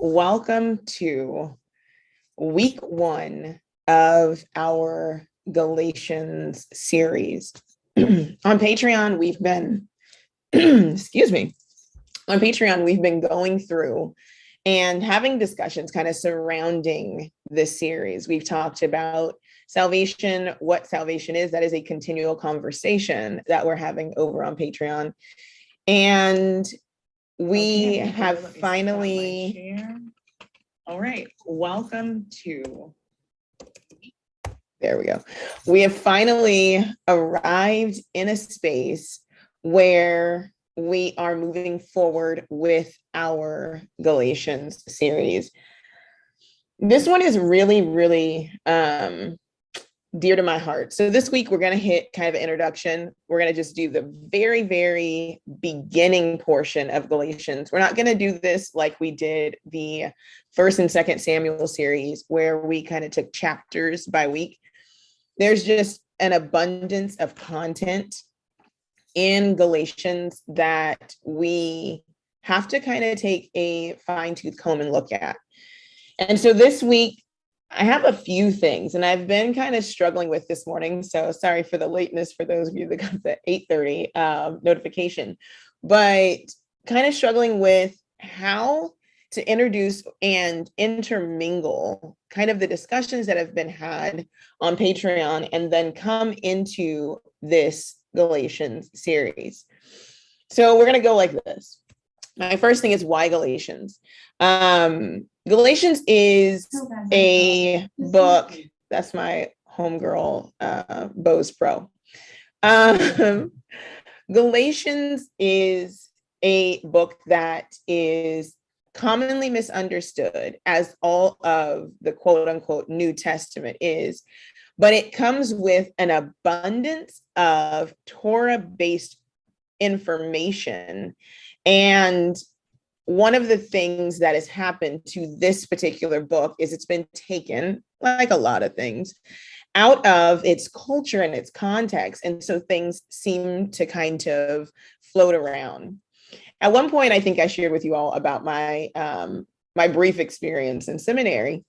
Welcome to week one of our Galatians series. On Patreon, we've been, excuse me, on Patreon, we've been going through and having discussions kind of surrounding this series. We've talked about salvation, what salvation is. That is a continual conversation that we're having over on Patreon. And we have finally, all right, welcome to, there we go. We have finally arrived in a space where we are moving forward with our Galatians series. This one is really dear to my heart. So this week we're going to hit kind of an introduction. We're going to just do the very beginning portion of Galatians. We're not going to do this like we did the 1st and 2nd Samuel series, where we kind of took chapters by week. There's just an abundance of content in Galatians that we have to kind of take a fine-tooth comb and look at. And so this week, I have a few things, and I've been kind of struggling with this morning. So sorry for the lateness for those of you that got the 8:30 notification, but kind of struggling with how to introduce and intermingle kind of the discussions that have been had on Patreon and then come into this Galatians series. So we're going to go like this. My first thing is, why Galatians? Galatians is a book. That's my homegirl, Bose Pro. Galatians is a book that is commonly misunderstood, as all of the quote unquote New Testament is, but it comes with an abundance of Torah-based information. And one of the things that has happened to this particular book is it's been taken, like a lot of things, out of its culture and its context. And so things seem to kind of float around. At one point, I think I shared with you all about my my brief experience in seminary.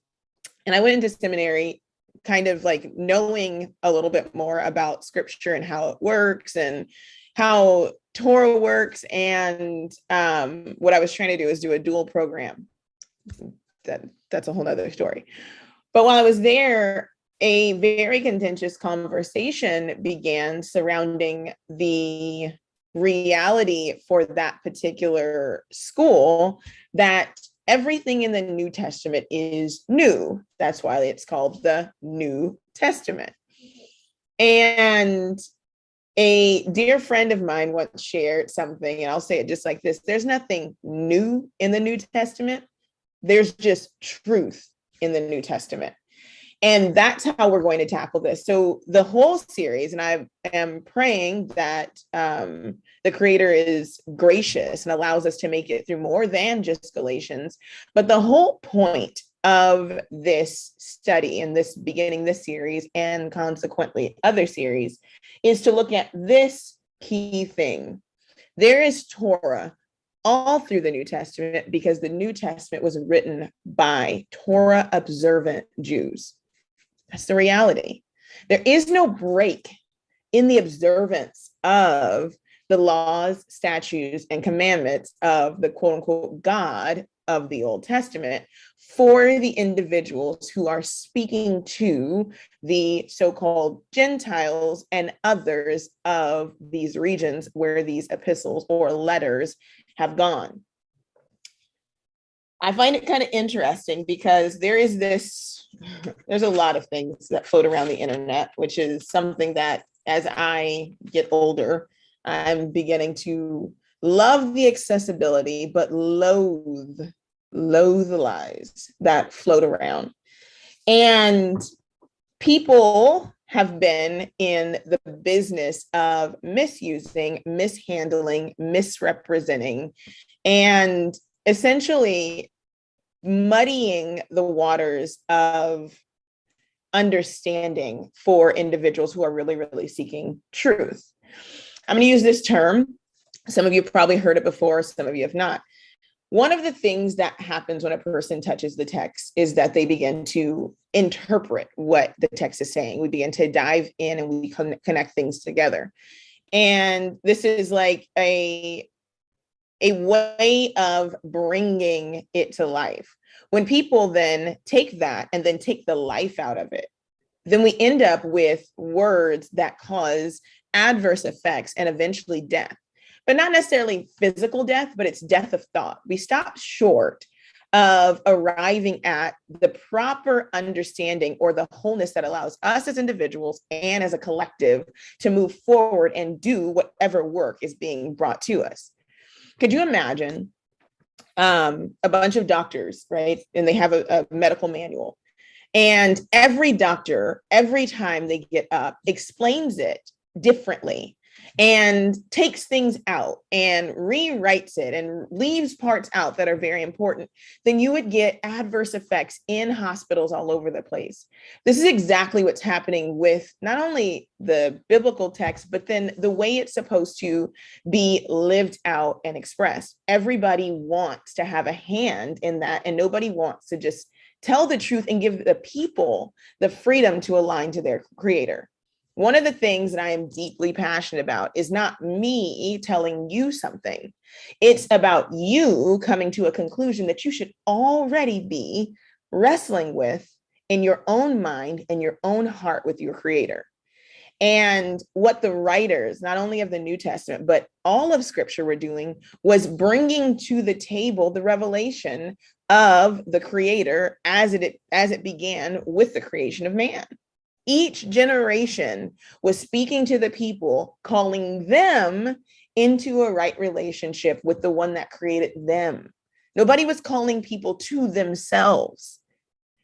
And I went into seminary kind of like knowing a little bit more about scripture and how it works and how Torah works. And what I was trying to do is do a dual program. That's a whole nother story. But while I was there, a very contentious conversation began surrounding the reality for that particular school that everything in the New Testament is new. That's why it's called the New Testament. And a dear friend of mine once shared something, and I'll say it just like this: there's nothing new in the New Testament. There's just truth in the New Testament. And that's how we're going to tackle this. So the whole series, and I am praying that the Creator is gracious and allows us to make it through more than just Galatians. But the whole point of this study and this beginning this series, and consequently other series, is to look at this key thing. There is Torah all through the New Testament because the New Testament was written by Torah observant Jews. That's the reality. There is no break in the observance of the laws, statutes, and commandments of the quote unquote God of the Old Testament for the individuals who are speaking to the so-called Gentiles and others of these regions where these epistles or letters have gone. I find it kind of interesting because there's a lot of things that float around the internet, which is something that as I get older, I'm beginning to love the accessibility, but loathe the lies that float around. And people have been in the business of misusing, mishandling, misrepresenting, and essentially muddying the waters of understanding for individuals who are really seeking truth. I'm going to use this term. Some of you have probably heard it before, some of you have not. One of the things that happens when a person touches the text is that they begin to interpret what the text is saying. We begin to dive in and we connect things together. And this is like a way of bringing it to life. When people then take that and then take the life out of it, then we end up with words that cause adverse effects and eventually death, but not necessarily physical death, but it's death of thought. We stop short of arriving at the proper understanding or the wholeness that allows us as individuals and as a collective to move forward and do whatever work is being brought to us. Could you imagine a bunch of doctors, right? And they have a medical manual. And every doctor, every time they get up, explains it differently and takes things out and rewrites it and leaves parts out that are very important, then you would get adverse effects in hospitals all over the place. This is exactly what's happening with not only the biblical text, but then the way it's supposed to be lived out and expressed. Everybody wants to have a hand in that, and nobody wants to just tell the truth and give the people the freedom to align to their creator. One of the things that I am deeply passionate about is not me telling you something. It's about you coming to a conclusion that you should already be wrestling with in your own mind and your own heart with your creator. And what the writers, not only of the New Testament, but all of Scripture were doing was bringing to the table the revelation of the creator as it began with the creation of man. Each generation was speaking to the people, calling them into a right relationship with the one that created them. Nobody was calling people to themselves.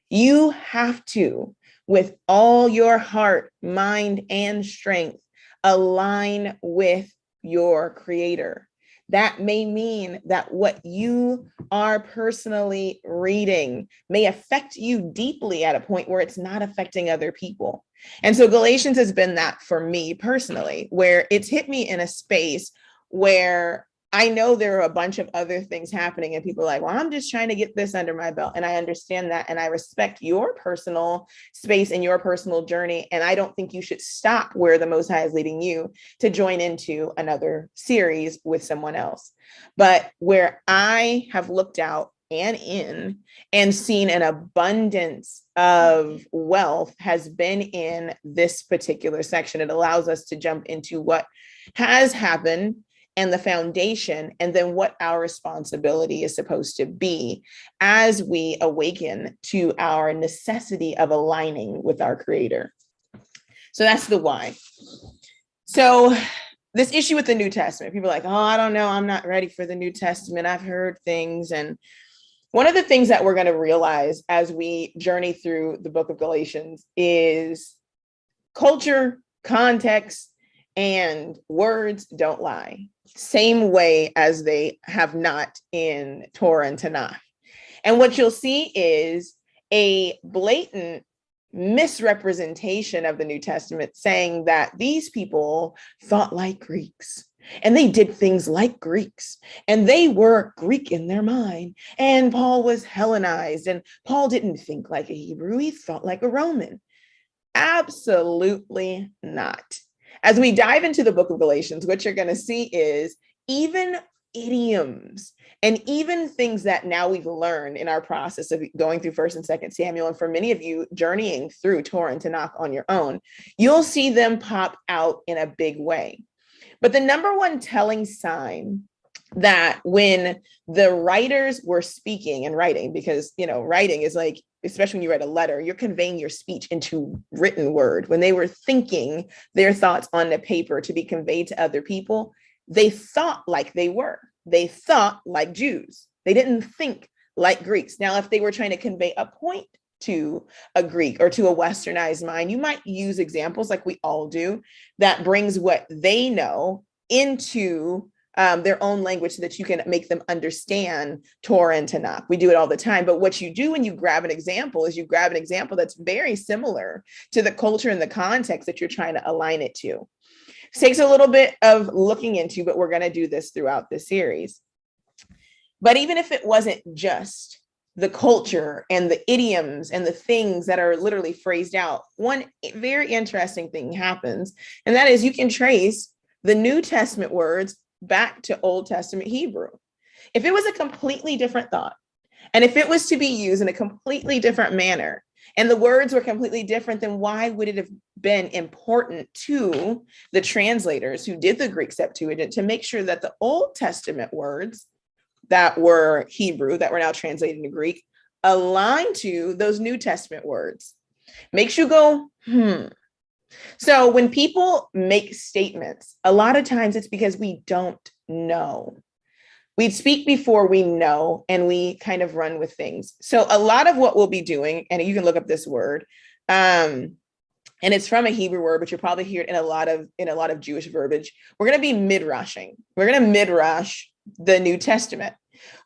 You have to, with all your heart, mind, and strength, align with your creator. That may mean that what you are personally reading may affect you deeply at a point where it's not affecting other people. And so Galatians has been that for me personally, where it's hit me in a space where I know there are a bunch of other things happening and people are like, well, I'm just trying to get this under my belt. And I understand that. And I respect your personal space and your personal journey. And I don't think you should stop where the Most High is leading you to join into another series with someone else. But where I have looked out and in and seen an abundance of wealth has been in this particular section. It allows us to jump into what has happened and the foundation, and then what our responsibility is supposed to be as we awaken to our necessity of aligning with our creator. So that's the why. So this issue with the New Testament, people are like, oh, I don't know, I'm not ready for the New Testament. I've heard things. And one of the things that we're going to realize as we journey through the book of Galatians is culture, context, and words don't lie. Same way as they have not in Torah and Tanakh. And what you'll see is a blatant misrepresentation of the New Testament saying that these people thought like Greeks and they did things like Greeks and they were Greek in their mind. And Paul was Hellenized and Paul didn't think like a Hebrew, he thought like a Roman. Absolutely not. As we dive into the book of Galatians, what you're going to see is even idioms and even things that now we've learned in our process of going through 1st and 2nd Samuel, and for many of you journeying through Torah and Tanakh on your own, you'll see them pop out in a big way. But the number one telling sign that when the writers were speaking and writing, because, writing is like, especially when you write a letter, you're conveying your speech into written word. When they were thinking their thoughts on the paper to be conveyed to other people, they thought like they were. They thought like Jews. They didn't think like Greeks. Now, if they were trying to convey a point to a Greek or to a westernized mind, you might use examples like we all do that brings what they know into their own language so that you can make them understand Torah and Tanakh. We do it all the time. But what you do when you grab an example is you grab an example that's very similar to the culture and the context that you're trying to align it to. It takes a little bit of looking into, but we're going to do this throughout this series. But even if it wasn't just the culture and the idioms and the things that are literally phrased out, one very interesting thing happens, and that is you can trace the New Testament words back to Old Testament Hebrew. If it was a completely different thought, and if it was to be used in a completely different manner, and the words were completely different, then why would it have been important to the translators who did the Greek Septuagint to make sure that the Old Testament words that were Hebrew, that were now translated into Greek, align to those New Testament words? Makes you go, So when people make statements, a lot of times it's because we don't know. We speak before we know, and we kind of run with things. So a lot of what we'll be doing, and you can look up this word, and it's from a Hebrew word, but you'll probably hear it in a lot of Jewish verbiage. We're going to be midrashing. We're going to midrash the New Testament,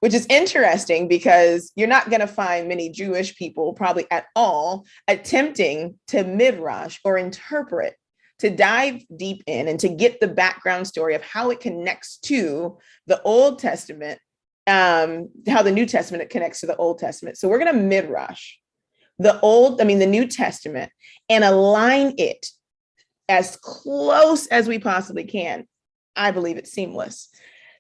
which is interesting because you're not going to find many Jewish people, probably at all, attempting to midrash or interpret, to dive deep in and to get the background story of how it connects to the Old Testament, how the New Testament connects to the Old Testament. So we're going to midrash the New Testament and align it as close as we possibly can. I believe it's seamless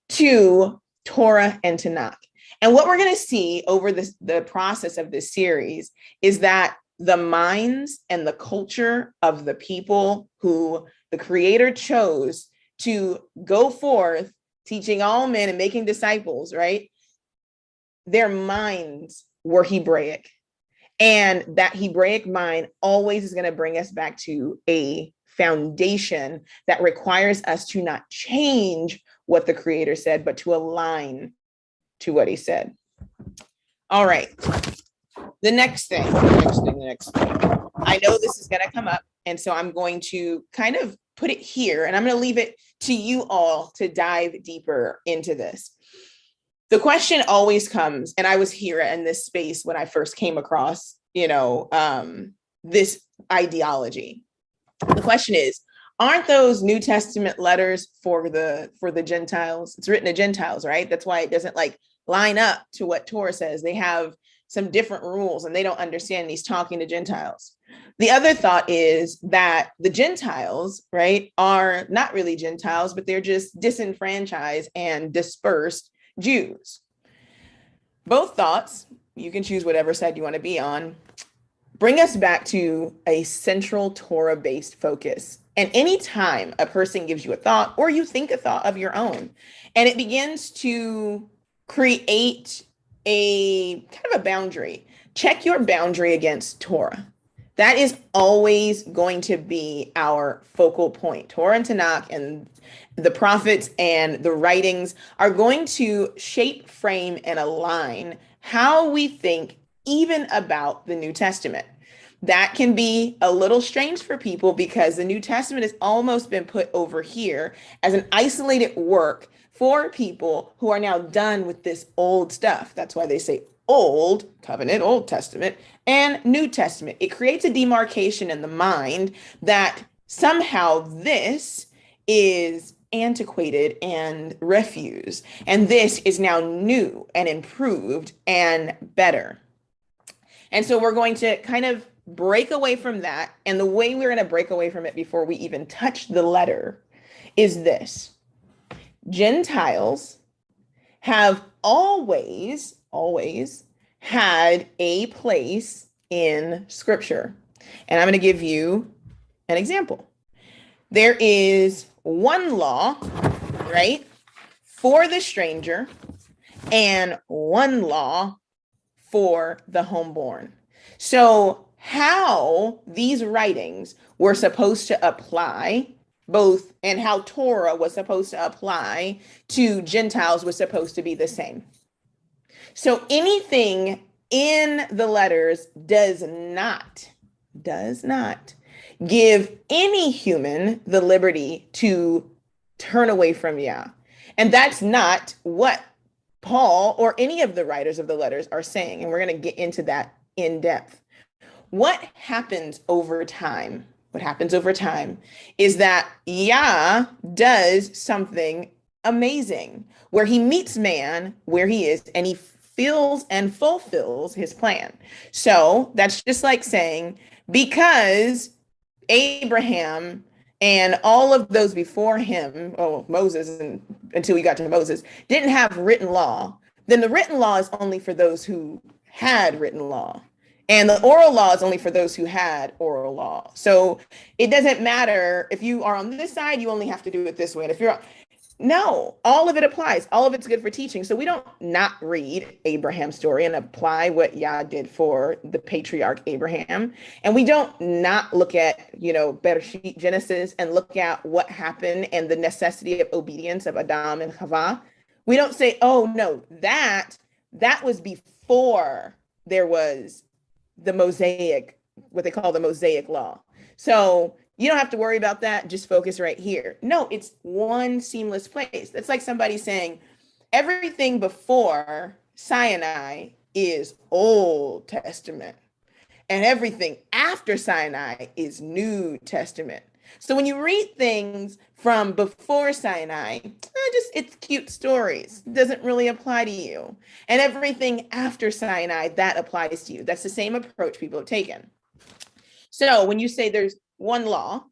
to Torah and Tanakh. And what we're going to see over the process of this series is that the minds and the culture of the people who the Creator chose to go forth, teaching all men and making disciples, right? Their minds were Hebraic. And that Hebraic mind always is going to bring us back to a foundation that requires us to not change what the Creator said, but to align to what He said. All right. The next thing. I know this is going to come up, and so I'm going to kind of put it here, and I'm going to leave it to you all to dive deeper into this. The question always comes, and I was here in this space when I first came across, this ideology. The question is, aren't those New Testament letters for the Gentiles? It's written to Gentiles, right? That's why it doesn't line up to what Torah says. They have some different rules and they don't understand he's talking to Gentiles. The other thought is that the Gentiles, right, are not really Gentiles, but they're just disenfranchised and dispersed Jews. Both thoughts, you can choose whatever side you want to be on, bring us back to a central Torah-based focus. And anytime a person gives you a thought, or you think a thought of your own, and it begins to create a kind of a boundary, check your boundary against Torah. That is always going to be our focal point. Torah and Tanakh and the prophets and the writings are going to shape, frame, and align how we think even about the New Testament. That can be a little strange for people because the New Testament has almost been put over here as an isolated work for people who are now done with this old stuff. That's why they say Old Covenant, Old Testament, and New Testament. It creates a demarcation in the mind that somehow this is antiquated and refuse, and this is now new and improved and better. And so we're going to kind of break away from that. And the way we're going to break away from it before we even touch the letter is this. Gentiles have always had a place in Scripture. And I'm going to give you an example. There is one law, right, for the stranger and one law for the homeborn. So how these writings were supposed to apply both, and how Torah was supposed to apply to Gentiles was supposed to be the same. So anything in the letters does not give any human the liberty to turn away from Yah. And that's not what Paul or any of the writers of the letters are saying. And we're going to get into that in depth. What happens over time? What happens over time is that Yah does something amazing, where he meets man where he is and he feels and fulfills his plan. So that's just like saying, because Abraham and all of those before him, oh, Moses, and until we got to Moses, didn't have written law, then the written law is only for those who had written law. And the oral law is only for those who had oral law. So it doesn't matter if you are on this side, you only have to do it this way. And if you're no, all of it applies. All of it's good for teaching. So we don't not read Abraham's story and apply what Yah did for the patriarch Abraham. And we don't not look at, Bereshit, Genesis, and look at what happened and the necessity of obedience of Adam and Chava. We don't say, oh no, that was before there was the Mosaic, what they call the Mosaic law. So you don't have to worry about that. Just focus right here. No, it's one seamless place. That's like somebody saying everything before Sinai is Old Testament and everything after Sinai is New Testament. So when you read things from before Sinai, it's cute stories. It doesn't really apply to you. And everything after Sinai, that applies to you. That's the same approach people have taken. So when you say there's one law,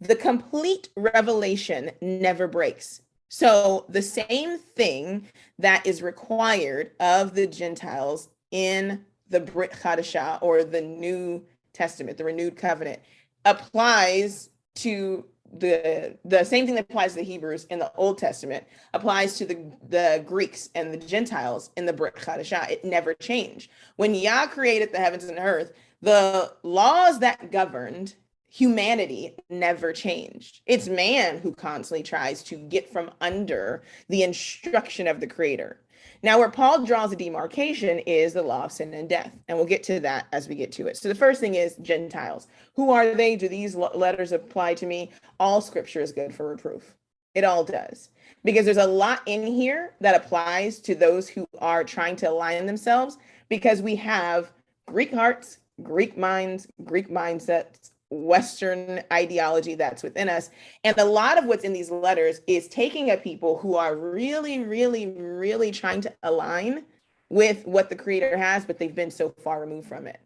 the complete revelation never breaks. So the same thing that is required of the Gentiles in the Brit Chadashah, or the New Testament, the renewed covenant, applies to the same thing that applies to the Hebrews in the Old Testament, applies to the Greeks and the Gentiles in the Brit Chadashah. It never changed. When Yah created the heavens and earth, the laws that governed humanity never changed. It's man who constantly tries to get from under the instruction of the Creator. Now, where Paul draws a demarcation is the law of sin and death. And we'll get to that as we get to it. So the first thing is Gentiles. Who are they? Do these letters apply to me? All scripture is good for reproof. It all does. Because there's a lot in here that applies to those who are trying to align themselves, because we have Greek hearts, Greek minds, Greek mindsets, Western ideology that's within us. And a lot of what's in these letters is taking a people who are really, really, really trying to align with what the Creator has, but they've been so far removed from it.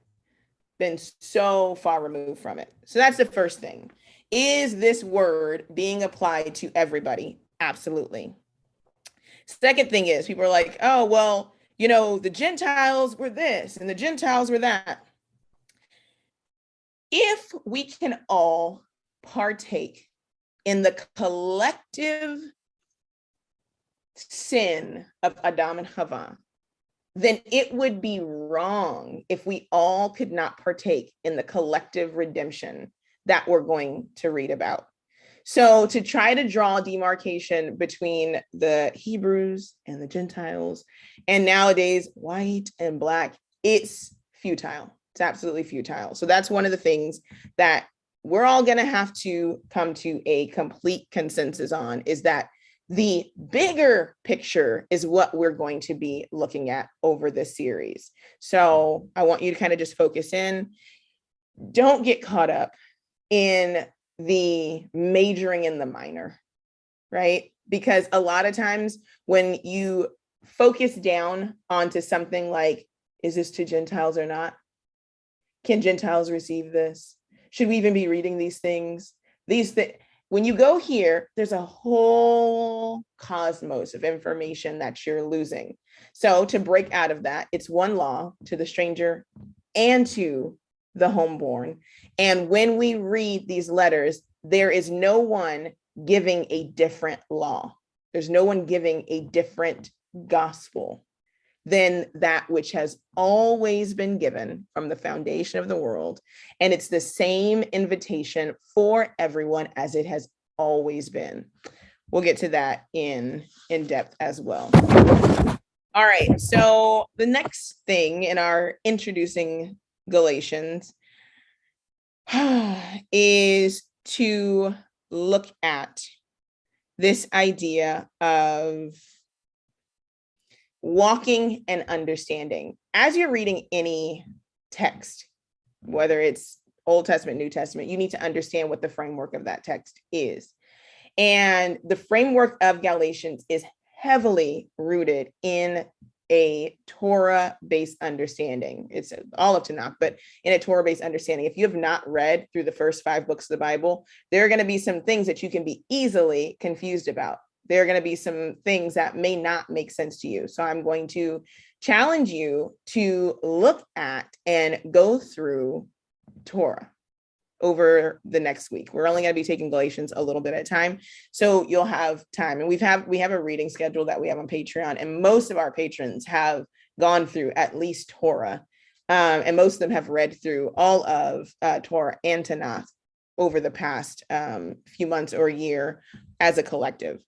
So that's the first thing. Is this word being applied to everybody? Absolutely. Second thing is, people are like, oh, well, the Gentiles were this and the Gentiles were that. If we can all partake in the collective sin of Adam and Chava, then it would be wrong if we all could not partake in the collective redemption that we're going to read about. So to try to draw demarcation between the Hebrews and the Gentiles, and nowadays white and black, it's futile. It's absolutely futile. So that's one of the things that we're all going to have to come to a complete consensus on, is that the bigger picture is what we're going to be looking at over this series. So I want you to kind of just focus in. Don't get caught up in the majoring in the minor, right? Because a lot of times when you focus down onto something like, is this to Gentiles or not? Can Gentiles receive this? Should we even be reading these things? When you go here, there's a whole cosmos of information that you're losing. So to break out of that, it's one law to the stranger and to the homeborn. And when we read these letters, there is no one giving a different law. There's no one giving a different gospel than that which has always been given from the foundation of the world. And it's the same invitation for everyone as it has always been. We'll get to that in depth as well. All right, so the next thing in our introducing Galatians is to look at this idea of walking and understanding. As you're reading any text, whether it's Old Testament, New Testament, you need to understand what the framework of that text is. And the framework of Galatians is heavily rooted in a Torah-based understanding. It's all up to Tanakh, but in a Torah-based understanding. If you have not read through the first 5 books of the Bible, there are going to be some things that you can be easily confused about. There are going to be some things that may not make sense to you. So I'm going to challenge you to look at and go through Torah over the next week. We're only going to be taking Galatians a little bit at a time, so you'll have time. And we have a reading schedule that we have on Patreon, and most of our patrons have gone through at least Torah, and most of them have read through all of Torah and Tanakh over the past few months or year as a collective.